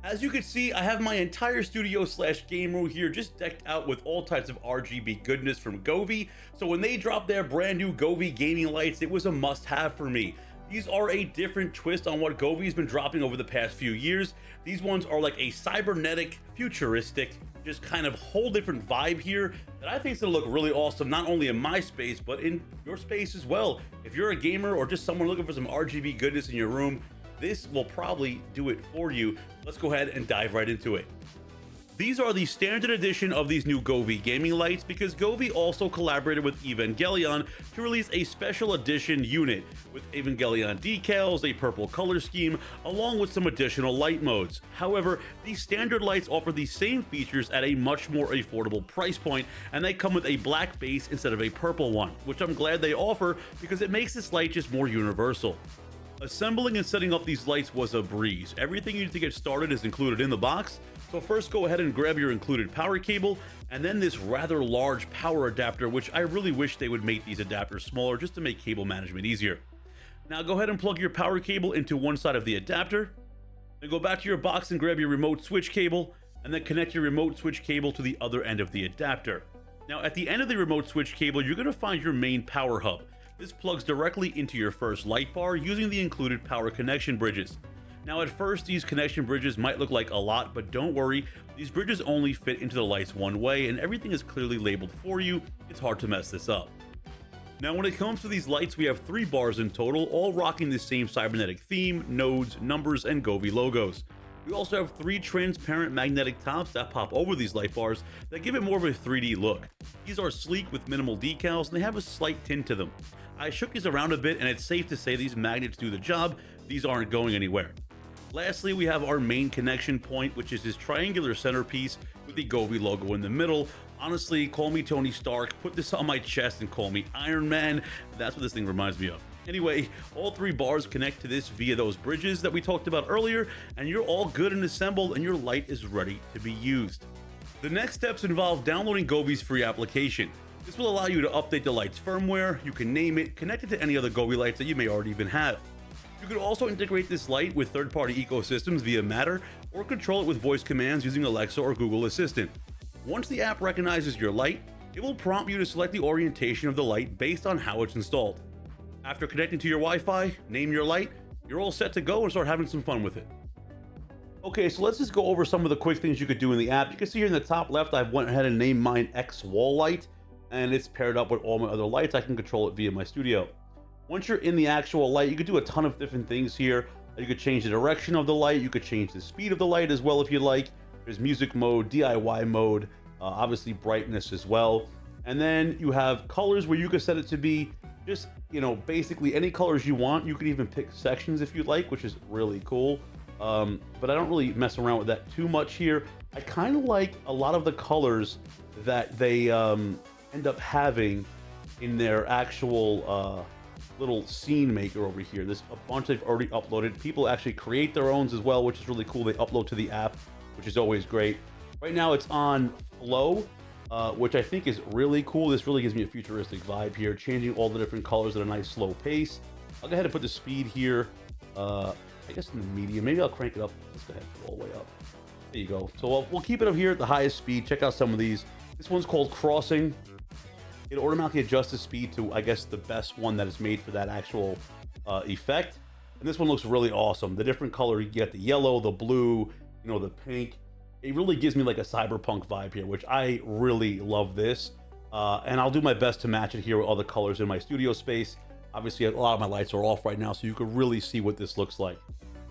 As you can see, I have my entire studio slash game room here just decked out with all types of RGB goodness from Govee. So when they dropped their brand new Govee Gaming Lights, it was a must have for me. These are a different twist on what Govee's been dropping over the past few years. These ones are like a cybernetic, futuristic, just kind of whole different vibe here that I think is gonna look really awesome, not only in my space, but in your space as well. If you're a gamer or just someone looking for some RGB goodness in your room, this will probably do it for you. Let's go ahead and dive right into it. These are the standard edition of these new Govee Gaming Lights because Govee also collaborated with Evangelion to release a special edition unit with Evangelion decals, a purple color scheme, along with some additional light modes. However, these standard lights offer the same features at a much more affordable price point, and they come with a black base instead of a purple one, which I'm glad they offer because it makes this light just more universal. Assembling and setting up these lights was a breeze. Everything you need to get started is included in the box. So first go ahead and grab your included power cable and then this rather large power adapter, which I really wish they would make these adapters smaller just to make cable management easier. Now go ahead and plug your power cable into one side of the adapter. Then go back to your box and grab your remote switch cable and then connect your remote switch cable to the other end of the adapter. Now at the end of the remote switch cable, you're going to find your main power hub. This plugs directly into your first light bar using the included power connection bridges. Now at first these connection bridges might look like a lot, but don't worry, these bridges only fit into the lights one way and everything is clearly labeled for you. It's hard to mess this up. Now when it comes to these lights, we have 3 bars in total, all rocking the same cybernetic theme, nodes, numbers, and Govee logos. We also have 3 transparent magnetic tops that pop over these light bars that give it more of a 3D look. These are sleek with minimal decals and they have a slight tint to them. I shook these around a bit and it's safe to say these magnets do the job. These aren't going anywhere. Lastly, we have our main connection point, which is this triangular centerpiece with the Govee logo in the middle. Honestly, call me Tony Stark, put this on my chest and call me Iron Man. That's what this thing reminds me of. Anyway, all 3 bars connect to this via those bridges that we talked about earlier, and you're all good and assembled and your light is ready to be used. The next steps involve downloading Govee's free application. This will allow you to update the light's firmware, you can name it, connect it to any other Govee lights that you may already even have. You can also integrate this light with third-party ecosystems via Matter, or control it with voice commands using Alexa or Google Assistant. Once the app recognizes your light, it will prompt you to select the orientation of the light based on how it's installed. After connecting to your Wi-Fi, name your light, you're all set to go and start having some fun with it. Okay, so let's just go over some of the quick things you could do in the app. You can see here in the top left, I've went ahead and named mine X Wall Light, and it's paired up with all my other lights. I can control it via my studio. Once you're in the actual light, you could do a ton of different things here. You could change the direction of the light, you could change the speed of the light as well if you like. There's music mode, DIY mode, obviously brightness as well. And then you have colors where you could set it to be just, basically any colors you want. You could even pick sections if you like, which is really cool. But I don't really mess around with that too much here. I kind of like a lot of the colors that they end up having in their actual little scene maker over here. There's a bunch they've already uploaded. People actually create their own as well, which is really cool. They upload to the app, which is always great. Right now it's on Flow, which I think is really cool. This really gives me a futuristic vibe here, changing all the different colors at a nice slow pace. I'll go ahead and put the speed here, I guess in the medium. Maybe I'll crank it up. Let's go ahead and put it all the way up. There you go. So we'll keep it up here at the highest speed. Check out some of these. This one's called Crossing. It automatically adjusts the speed to, I guess, the best one that is made for that actual effect. And this one looks really awesome. The different color, you get the yellow, the blue, the pink. It really gives me like a cyberpunk vibe here, which I really love this. And I'll do my best to match it here with all the colors in my studio space. Obviously, a lot of my lights are off right now, so you can really see what this looks like.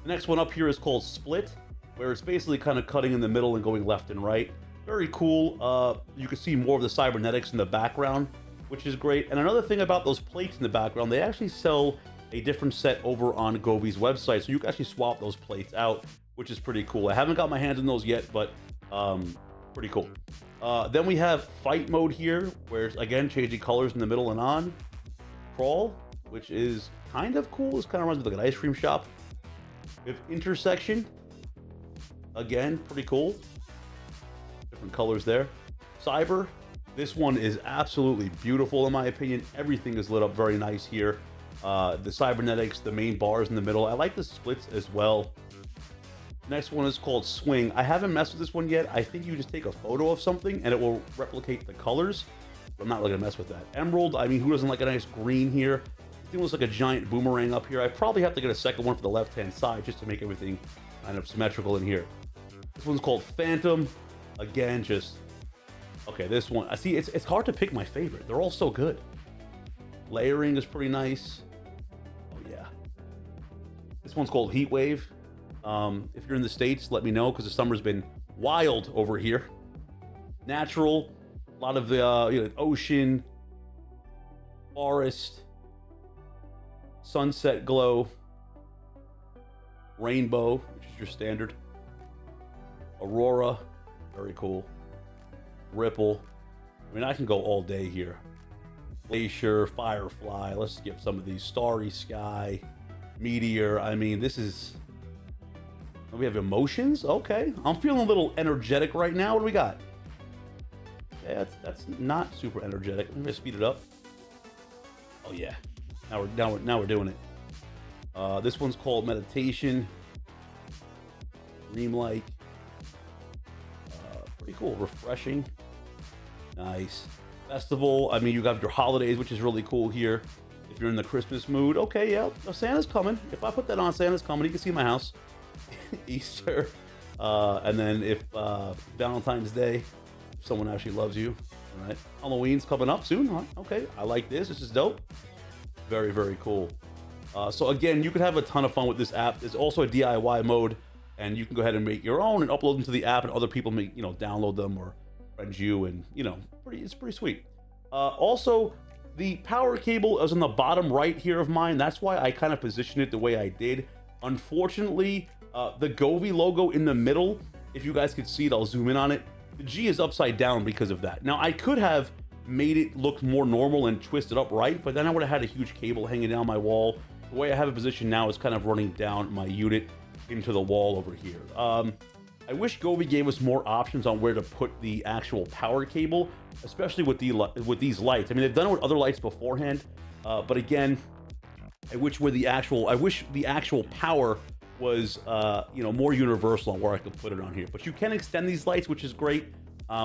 The next one up here is called Split, where it's basically kind of cutting in the middle and going left and right. Very cool. You can see more of the cybernetics in the background, which is great. And another thing about those plates in the background, they actually sell a different set over on Govee's website, so you can actually swap those plates out, which is pretty cool. I haven't got my hands on those yet, but pretty cool. Then we have Fight mode here, where it's, again, changing colors in the middle and on. Crawl, which is kind of cool. This kind of reminds me of like an ice cream shop. We have Intersection. Again, pretty cool. Different colors there. Cyber. This one is absolutely beautiful in my opinion. Everything is lit up very nice here. The cybernetics, the main bars in the middle. I like the splits as well. Next one is called Swing. I haven't messed with this one yet. I think you just take a photo of something and it will replicate the colors. I'm not really gonna mess with that. Emerald, I mean, who doesn't like a nice green here? It looks like a giant boomerang up here. I probably have to get a second one for the left-hand side just to make everything kind of symmetrical in here. This one's called Phantom. Again, just, okay, this one, I see, it's hard to pick my favorite. They're all so good. Layering is pretty nice. Oh yeah. This one's called Heat Wave. If you're in the States, let me know, because the summer's been wild over here. Natural, a lot of the ocean, forest, sunset glow, rainbow, which is your standard, aurora, very cool, ripple. I mean, I can go all day here. Glacier, firefly, let's skip some of these. Starry sky, meteor. I mean, this is, we have emotions. Okay, I'm feeling a little energetic right now. What do we got? Yeah, that's not super energetic. I'm gonna speed it up. Oh yeah, now we're doing it. This one's called Meditation, Dreamlike. Pretty cool, refreshing, nice. Festival. I mean, you have your holidays, which is really cool here. If you're in the Christmas mood, okay, yeah, Santa's coming. If I put that on, Santa's coming. You can see my house. Easter, and then if Valentine's Day, if someone actually loves you, all right. Halloween's coming up soon, huh? Okay, I like this. This is dope. Very, very cool. So again, you can have a ton of fun with this app. There's also a DIY mode, and you can go ahead and make your own and upload them to the app, and other people may, download them or friend you, and it's pretty sweet. Also, the power cable is on the bottom right here of mine. That's why I kind of positioned it the way I did. Unfortunately, the Govee logo in the middle, if you guys could see it, I'll zoom in on it. The G is upside down because of that. Now, I could have made it look more normal and twisted up right, but then I would have had a huge cable hanging down my wall. The way I have it positioned now is kind of running down my unit into the wall over here. I wish Govee gave us more options on where to put the actual power cable, especially with these lights. I mean, they've done it with other lights beforehand, but again, I wish the actual power was more universal on where I could put it on here. But you can extend these lights, which is great,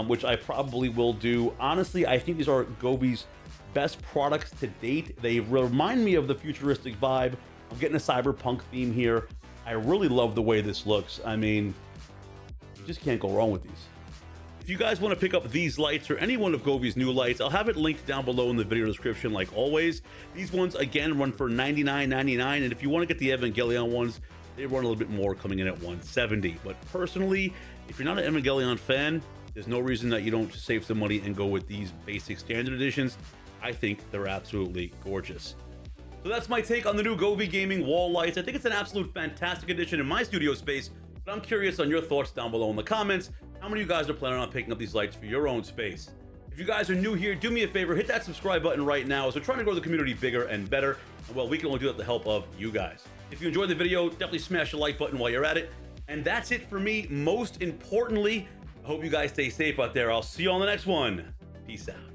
which I probably will do. Honestly, I think these are Govee's best products to date. They remind me of the futuristic vibe. I'm getting a cyberpunk theme here. I really love the way this looks. I mean, you just can't go wrong with these. If you guys want to pick up these lights or any one of Govee's new lights, I'll have it linked down below in the video description like always. These ones, again, run for $99.99, and if you want to get the Evangelion ones, they run a little bit more, coming in at $170. But personally, if you're not an Evangelion fan, there's no reason that you don't save some money and go with these basic standard editions. I think they're absolutely gorgeous. So that's my take on the new Govee Gaming Wall Lights. I think it's an absolute fantastic addition in my studio space, but I'm curious on your thoughts down below in the comments. How many of you guys are planning on picking up these lights for your own space? If you guys are new here, do me a favor, hit that subscribe button right now, as we're trying to grow the community bigger and better. And well, we can only do that with the help of you guys. If you enjoyed the video, definitely smash the like button while you're at it. And that's it for me. Most importantly, I hope you guys stay safe out there. I'll see you on the next one. Peace out.